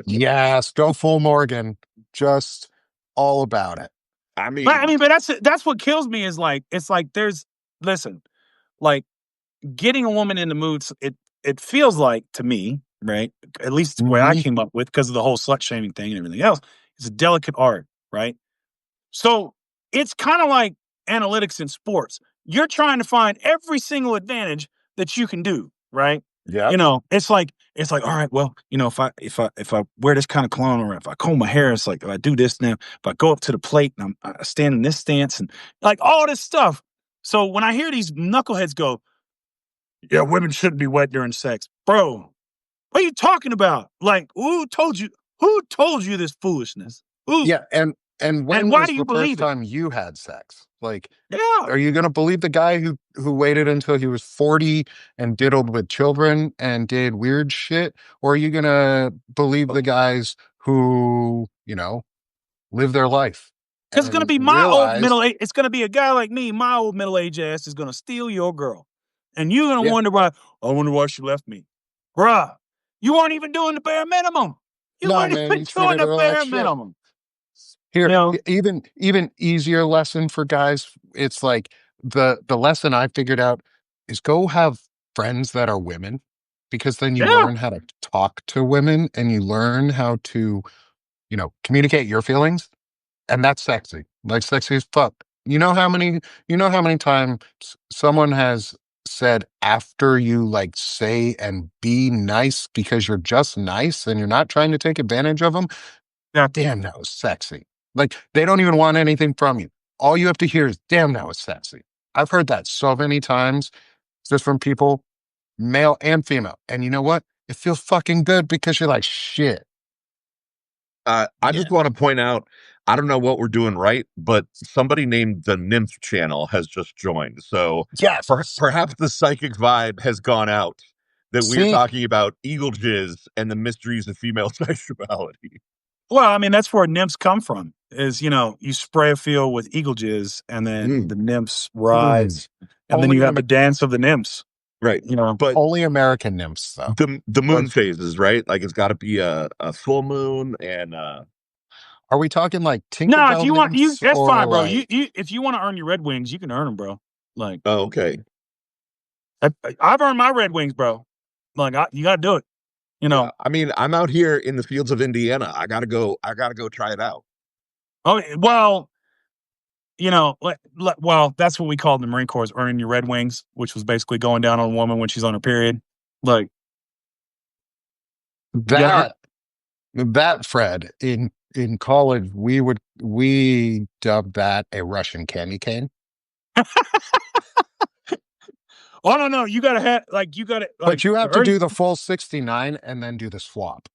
Yes. Go full Morgan. Just all about it. I But I mean, mean, but that's what kills me is like it's like listen, like getting a woman in the mood. It feels like to me, right? At least the way I Mhm. came up with because of the whole slut shaming thing and everything else. It's a delicate art, right? So it's kind of like analytics in sports. You're trying to find every single advantage that you can do, right? Yeah. You know, it's like, all right, well, you know, if I wear this kind of cologne or if I comb my hair, it's like if I do this now, if I go up to the plate and I stand in this stance and like all this stuff. So when I hear these knuckleheads go, yeah, women shouldn't be wet during sex, bro. What are you talking about? Like, who told you? Who told you this foolishness? Who? Yeah. And And when why was do the you first believe it? time you had sex? Like, Yeah. are you going to believe the guy who waited until he was 40 and diddled with children and did weird shit? Or are you going to believe the guys who, live their life Because it's gonna and be my old realize, middle age. It's gonna be a guy like me. My old middle age ass is gonna steal your girl, and you're gonna yeah, wonder why. I wonder why she left me, bruh. You weren't even doing the bare minimum. You no, weren't man, even you doing treated the her like bare shit. minimum. You Here, know? even easier lesson for guys. It's like the lesson I figured out is go have friends that are women, because then you Yeah. learn how to talk to women and you learn how to, communicate your feelings, and that's sexy. Like sexy as fuck. You know how many times someone has said after you like say and be nice because you're just nice and you're not trying to take advantage of them. Yeah. Damn, that was sexy. Like, they don't even want anything from you. All you have to hear is, damn, that was sexy. I've heard that so many times, just from people, male and female. And you know what? It feels fucking good because you're like, shit. I Yeah. just want to point out, I don't know what we're doing right, but somebody named the Nymph channel has just joined. So Yes. perhaps the psychic vibe has gone out that we're See, talking about Eagle Jizz and the mysteries of female sexuality. Well, I mean, that's where nymphs come from. Is you spray a field with eagle jizz, and then Mm, the nymphs mm, rise, and then only you in have the dance of the nymphs. right. You know, But only American nymphs, though. the moon But phases, right? Like it's got to be a full moon and are we talking like no, if Tinkerbell you want, nymphs that's or fine, bro. You, like, you, if you want to earn your red wings, you can earn them, bro. Like oh, okay. I've earned my red wings, bro. Like you got to do it. You Yeah. know. I mean, I'm out here in the fields of Indiana. I gotta go try it out. Oh well, well, that's what we called in the Marine Corps is earning your red wings, which was basically going down on a woman when she's on her period. Like you got to earn. that Fred, in college, we dubbed that a Russian candy cane. Oh no, you got to have you got to But you have to earn. do the full 69 and then do the swap.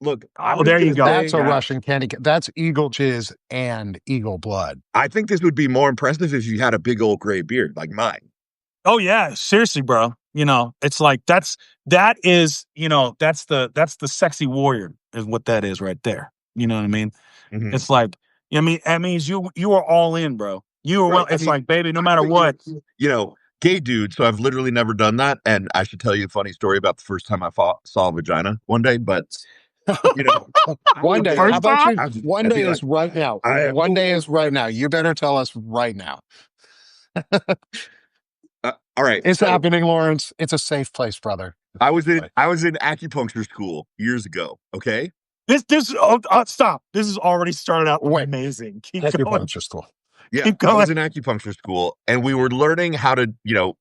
Look, I'm Oh, just there you gonna go. That's say, a Yeah. Russian candy cane. That's Eagle Jizz and Eagle Blood. I think this would be more impressive if you had a big old gray beard like mine. Oh yeah, seriously, bro. It's like that's the sexy warrior is what that is right there. You know what I mean? Mhm. It's like I mean that means you are all in, bro. You are well. Right. I It's mean, like baby, no I'm matter what. gay dude, so I've literally never done that. And I should tell you a funny story about the first time I saw a vagina one day. But I One was day, there. how First about time, you? One I'd be day like, is right now. I am. One day is right now. You better tell us right now. All right. It's So happening, Lawrence. It's a safe place, brother. It's a I was safe in place. I was in acupuncture school years ago. Okay. this stop. This has already started out Wait, amazing. Keep going. acupuncture school. Yeah, Keep I going. was in acupuncture school, and we were learning how to,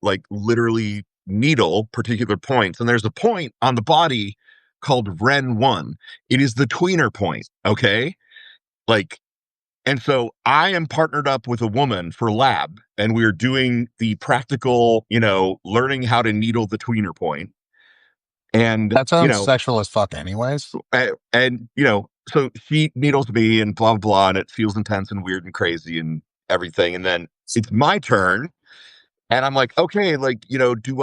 like literally needle particular points. And there's a point on the body called Ren 1. It is the tweener point. Okay. Like, and so I am partnered up with a woman for lab, and we're doing the practical, learning how to needle the tweener point. And, That sounds sexual as fuck, anyways. so she needles me and blah, blah, blah, and it feels intense and weird and crazy and everything. And then it's my turn. And I'm like, okay, do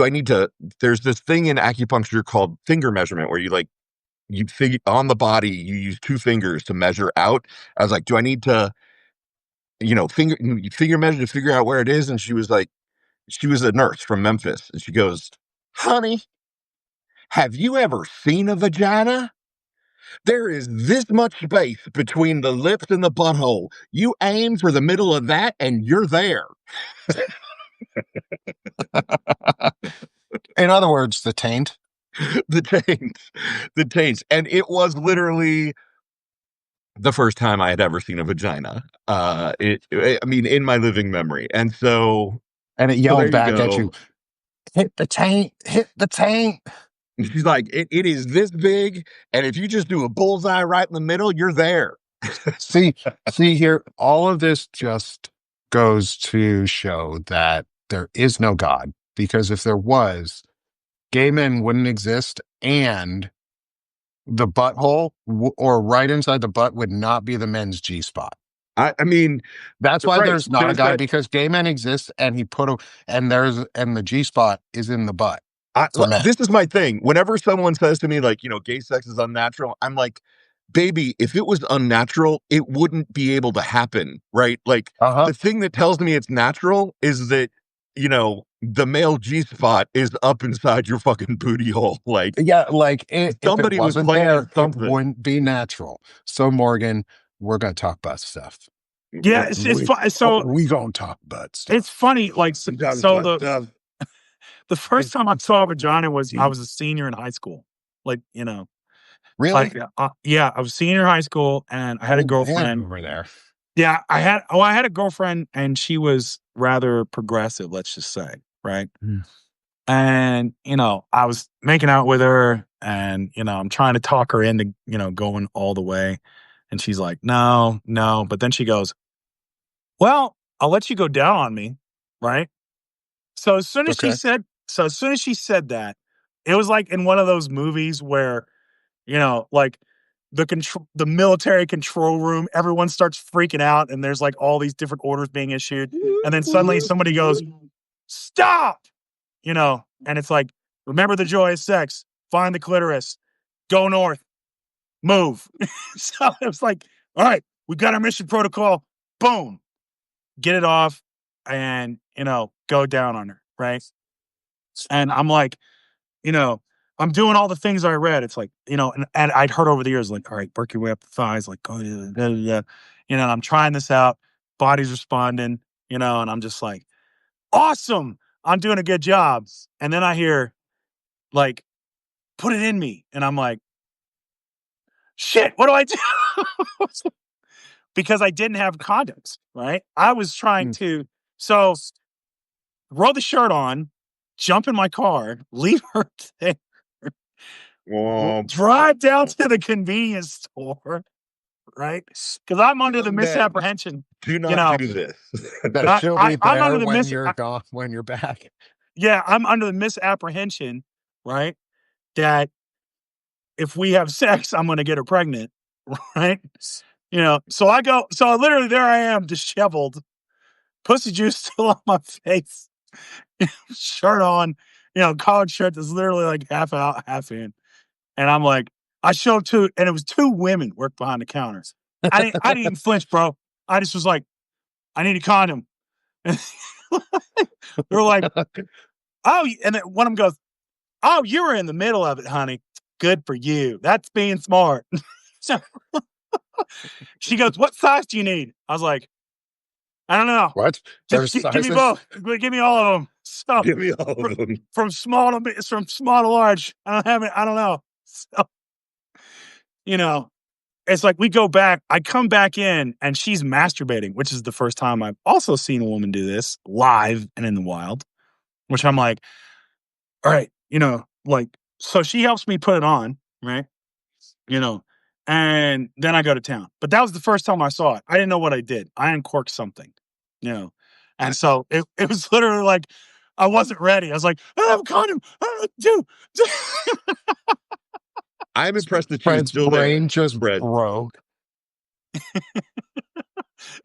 I need to, there's this thing in acupuncture called finger measurement where you figure on the body, you use two fingers to measure out. I was like, do I need to finger measure to figure out where it is. And she was a nurse from Memphis. And she goes, honey, have you ever seen a vagina? There is this much space between the lips and the butthole. You aim for the middle of that and you're there. In other words, the taint. The taints. And it was literally the first time I had ever seen a vagina. In my living memory. And so, And it there yelled you back at go. you, hit the taint, hit the taint. She's like, it is this big, and if you just do a bullseye right in the middle, you're there. See here, all of this just goes to show that there is no God, because if there was, gay men wouldn't exist, and the butthole or right inside the butt would not be the men's G spot. I mean, That's why right, there's not a there's God, that- because gay men exist, and and the G spot is in the butt for men. This is my thing. Whenever someone says to me, like, gay sex is unnatural, I'm like, baby, if it was unnatural, it wouldn't be able to happen, right? Like, Uh-huh. the thing that tells me it's natural is that, the male G spot is up inside your fucking booty hole. Like, Yeah, like if somebody it was wasn't playing there, it something. wouldn't be natural. So Morgan, we're gonna talk about stuff. Yeah, it's fun. So we gonna talk about stuff. it's funny. Like, so the first time I saw a vagina was I was a senior in high school. Like, Really? like yeah, I was a senior in high school, and I had a girlfriend over there. Yeah, I had a girlfriend, and she was rather progressive, let's just say, right? Mm. And, I was making out with her, and, I'm trying to talk her into, going all the way. And she's like, no, no. But then she goes, well, I'll let you go down on me, right? So as soon as Okay. she said that, it was like in one of those movies where, like the military control room, everyone starts freaking out, and there's like all these different orders being issued. And then suddenly somebody goes, stop, and it's like, remember the joy of sex, find the clitoris, go north, move. So it was like, all right, we got our mission protocol, boom, get it off, and, go down on her, right? And I'm like, I'm doing all the things I read. It's like, and I'd heard over the years, like, all right, work your way up the thighs, like, oh, yeah. And I'm trying this out, body's responding, and I'm just like, awesome, I'm doing a good job. And then I hear, like, put it in me. And I'm like, shit, what do I do? Because I didn't have condoms, right? I was trying to, so roll the shirt on, jump in my car, leave her there, drive down to the convenience store, right? Because I'm under the misapprehension. Do not do this. That she'll be I'm under there the when you're gone, when you're back. Yeah, I'm under the misapprehension, right? That if we have sex, I'm going to get her pregnant, right? So literally there I am, disheveled, pussy juice still on my face, shirt on, collared shirt that's literally like half out, half in. And I'm like, I showed two, and it was two women worked behind the counters. I didn't even flinch, bro. I just was like, I need a condom. And they're like, oh, and then one of them goes, oh, you were in the middle of it, honey. Good for you. That's being smart. So she goes, what size do you need? I was like, I don't know. What? Just give me both. Give me all of them. So Give me all of them. From small to large. I don't have it. I don't know. So, it's like we go back. I come back in, and she's masturbating, which is the first time I've also seen a woman do this live and in the wild, which I'm like, all right, so she helps me put it on, right? And then I go to town. But that was the first time I saw it. I didn't know what I did. I uncorked something, And so it was literally like, I wasn't ready. I was like, I have a condom. Dude. I'm impressed that Fred's still brain there. just broke.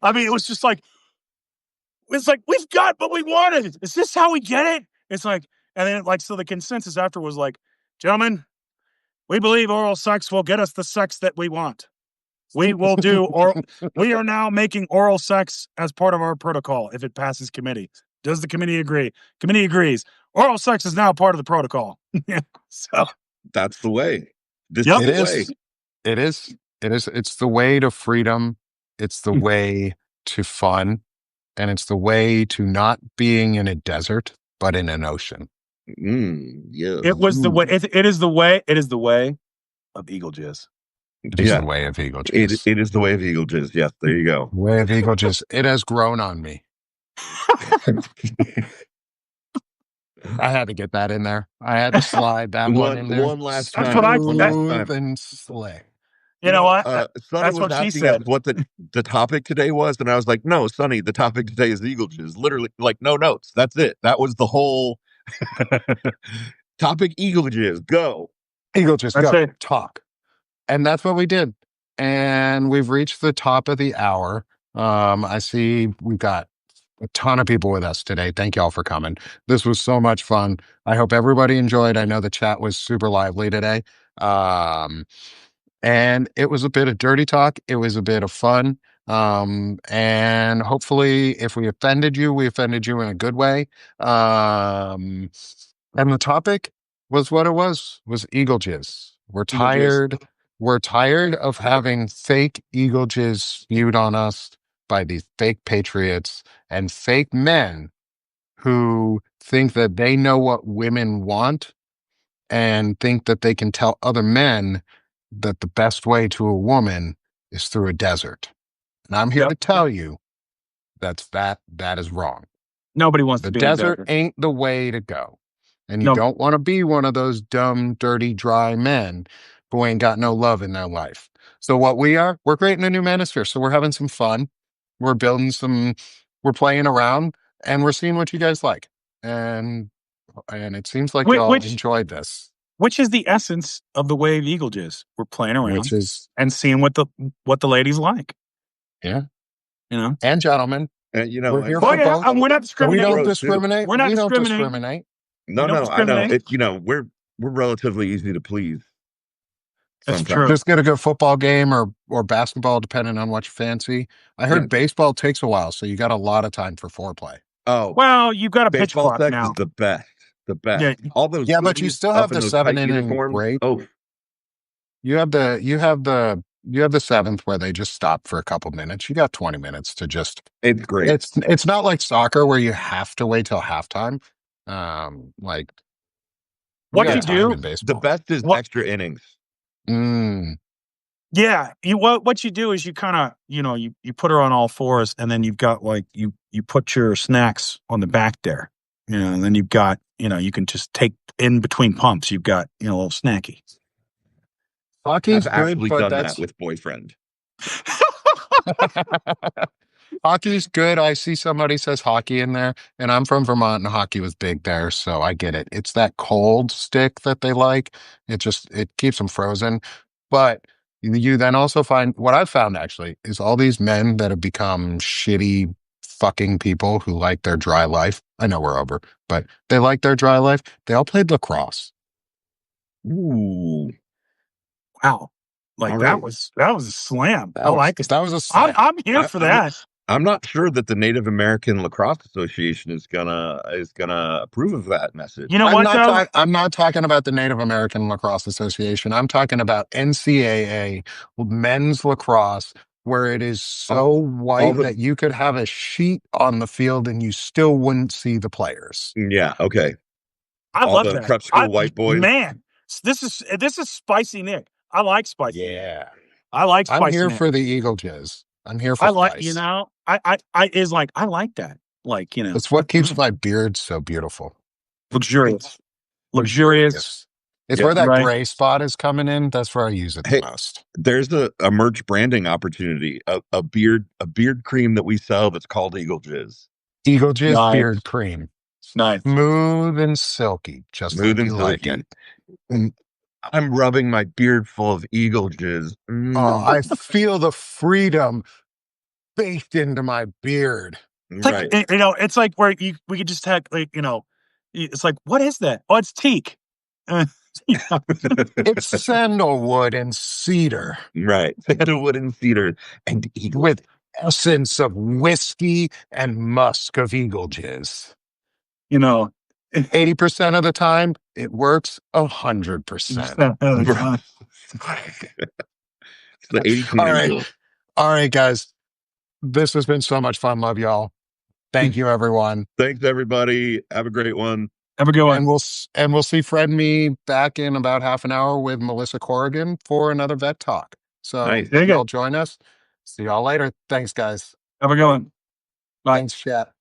I mean, it's like, we've got what we wanted. Is this how we get it? It's like, and then so the consensus after was like, gentlemen, we believe oral sex will get us the sex that we want. We will do, or we are now making oral sex as part of our protocol if it passes committee. Does the committee agree? Committee agrees. Oral sex is now part of the protocol. So that's the way. This Yep. is It the way. is. It is. It is. It's the way to freedom. It's the way to fun. And it's the way to not being in a desert, but in an ocean. Yeah. it was the way. It is the way. It is the way of Eagle Jizz. It is the way of Eagle Jizz. It is the way of Eagle Jizz. Yes, there you go. Way of Eagle Jizz. It has grown on me. I had to get that in there. I had to slide that one in there. One last That's time. what I- One last Smooth time. and slick. You know what? Sonny That's was what she asking said. us what the topic today was, and I was like, "No, Sonny, the topic today is Eagle Jizz." Literally, like no notes. That's it. That was the whole topic. Eagle Jizz. Go. Eagle Jizz. That's Go. it. Talk. And that's what we did. And we've reached the top of the hour. I see we've got a ton of people with us today. Thank y'all for coming. This was so much fun. I hope everybody enjoyed. I know the chat was super lively today. And it was a bit of dirty talk. It was a bit of fun. And hopefully if we offended you in a good way. And the topic was what it was Eagle Jizz. We're Eagle Jizz. tired. We're tired of having fake Eagle Jizz spewed on us by these fake patriots and fake men who think that they know what women want and think that they can tell other men that the best way to a woman is through a desert. And I'm here to tell you that is wrong. Nobody wants The to be in a desert ain't the way to go. And you No. don't want to be one of those dumb, dirty, dry men who ain't got no love in their life. So what we're creating a new manosphere. So we're having some fun. We're building we're playing around and we're seeing what you guys like. And it seems like y'all enjoyed this. Which is the essence of the way of Eagle Jizz. We're playing around and seeing what the ladies like. Yeah. You know? And gentlemen. We're here for both. We're not discriminating. We don't discriminate. We're not we don't discriminating. discriminate. No, I know. We're relatively easy to please. That's true. Just get a good football game or basketball, depending on what you fancy. I heard baseball takes a while, so you got a lot of time for foreplay. Oh, well, you've got a pitch clock sex now. Is the best. The best. Yeah, all those. But you still have the 7-inning break. Oh, you have the 7th where they just stop for a couple minutes. You got 20 minutes to just. It's great. It's not like soccer where you have to wait till halftime. Like what you do. The best is extra innings. Yeah, what you do is you kind of you put her on all fours, and then you've got like you put your snacks on the back there, and then you've got you can just take in between pumps. You've got a little snacky. Hockey's I've actually done that with boyfriend. Hockey's good. I see somebody says hockey in there, and I'm from Vermont, and hockey was big there, so I get it. It's that cold stick that they like. It keeps them frozen. But you then also find what I've found actually is all these men that have become shitty fucking people who like their dry life. I know we're over, but they like their dry life. They all played lacrosse. Ooh. Wow. Like that was a slam. I like it. That was a slam. I'm here for that. I'm not sure that the Native American Lacrosse Association is gonna approve of that message. You know what? I'm not talking about the Native American Lacrosse Association. I'm talking about NCAA men's lacrosse, where it is so white that you could have a sheet on the field and you still wouldn't see the players. Yeah. Okay. I love that. Prep school white boys. Man, this is spicy, Nick. I like spicy. Yeah. I like spicy. I'm here Nick. for the Eagle Jizz. I'm here for spice. I like that. Like, It's what keeps my beard so beautiful. Luxurious. It's where that gray spot is coming in. That's where I use it the most. There's a merch branding opportunity. A beard cream that we sell that's called Eagle Jizz. Eagle Jizz beard cream. Nice. Smooth and silky. Just smooth like you like it. I'm rubbing my beard full of Eagle Jizz. Oh, I feel the freedom baked into my beard. It's like, it's like where we could just have it's like, what is that? Oh, it's teak. It's sandalwood and cedar Right. Sandalwood and cedar and eagle. with essence of whiskey and musk of Eagle Jizz. 80% of the time, it works 100%. It's the 80-20 rule. All right, guys. This has been so much fun. Love y'all. Thank you, everyone. Thanks, everybody. Have a great one. Have a good one. And we'll see Fred and me back in about half an hour with Melissa Corrigan for another vet talk. So Nice. There you go. y'all join us. See y'all later. Thanks, guys. Have a good one. Bye. Thanks, chat.